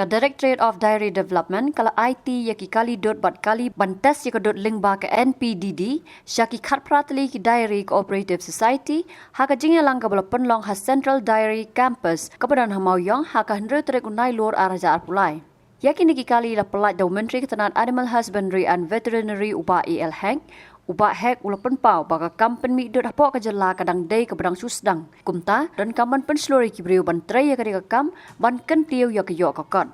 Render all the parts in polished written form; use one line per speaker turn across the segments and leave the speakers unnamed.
ka Directorate of Dairy Development kala IT yaki kali dot bat kali bantes yaka dot lingba ka NPDD syaki khat pratli ki Dairy Cooperative Society haka jingelang ka bala penlong ha Central Dairy Campus kapadan hamauyong haka hendro trek unai lor araja arpulai. Yaki niki kali la pelat daw Myntri ketenan Animal Husbandry and Veterinary uba EL Heng uba hek ulapan pau baka kampen mi dot hapok kajala kadang day kabadang susdang kumta dan kampan penslori ki beriu ban tray ya kadika kam ban kentiu ya kayo kakot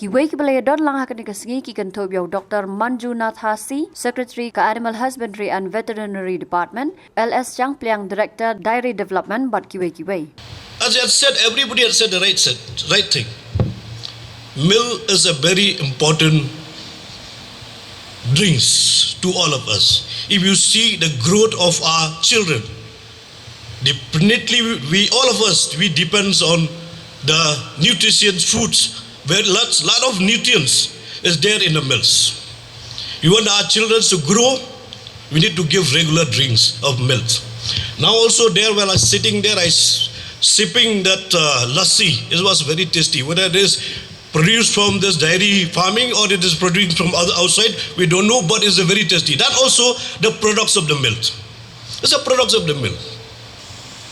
kiwei ki balaya dot lang hakan ka singi ki kan tobiau Dr. Manjunath Hasi Secretary ka Animal Husbandry and Veterinary Department LS Chang Pliang Director Dairy Development bat kiwei
as I said, everybody has said the right thing. Milk is a very important drinks to all of us. If you see the growth of our children, definitely we all of us depends on the nutritious foods where lot of nutrients is there in the milks. You want our children to grow, we need to give regular drinks of milk. Now also there while I was sitting there, I sipping that lassi. It was very tasty. Whether it is produced from this dairy farming or it is produced from outside, we don't know, but it's very tasty. That also the products of the milk. It's the products of the milk.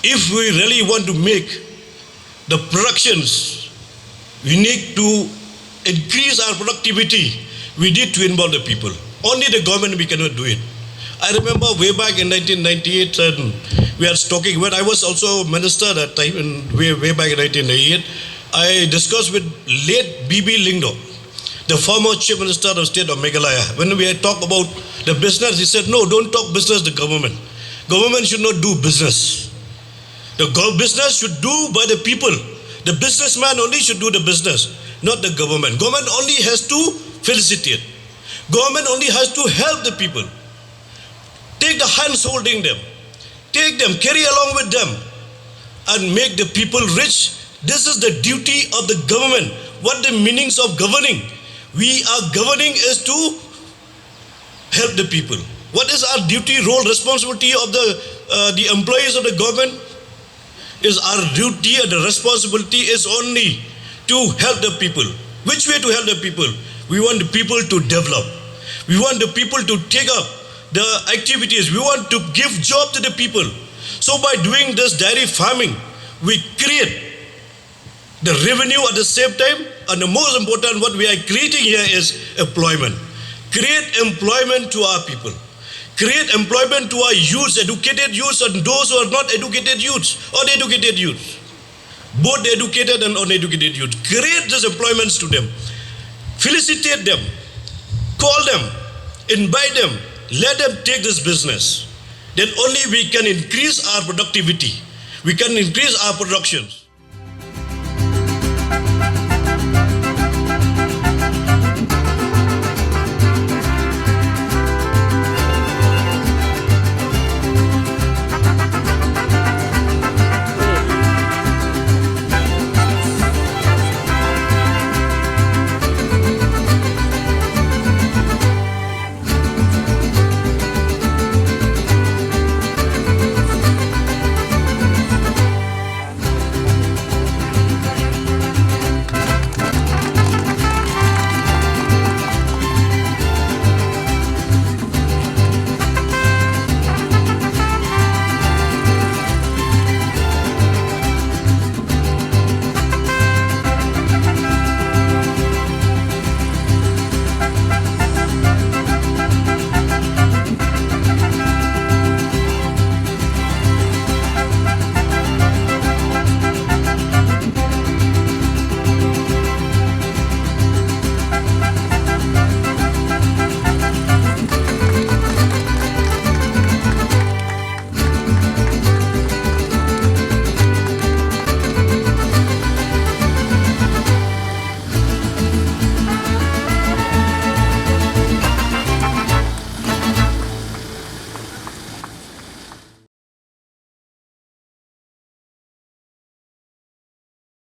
If we really want to make the productions, we need to increase our productivity. We need to involve the people. Only the government we cannot do it. I remember way back in 1998, and we are talking when I was also minister that time, in way back in 1998. I discussed with late B.B Lyngdoh, the former Chief Minister of the State of Meghalaya. When we had talked about the business, he said, no, don't talk business to government. Government should not do business. The business should do by the people. The businessman only should do the business, not the government. Government only has to felicitate. Government only has to help the people. Take the hands holding them. Take them, carry along with them, and make the people rich. This is the duty of the government. What the meanings of governing? We are governing is to help the people. What is our duty, role, responsibility of the employees of the government? Is our duty and the responsibility is only to help the people. Which way to help the people? We want the people to develop. We want the people to take up the activities. We want to give job to the people. So by doing this dairy farming, we create the revenue at the same time, and the most important what we are creating here is employment. Create employment to our people. Create employment to our youths, educated youths, and those who are not educated youths, uneducated youths. Both the educated and uneducated youths. Create these employments to them. Felicitate them. Call them. Invite them. Let them take this business. Then only we can increase our productivity. We can increase our productions.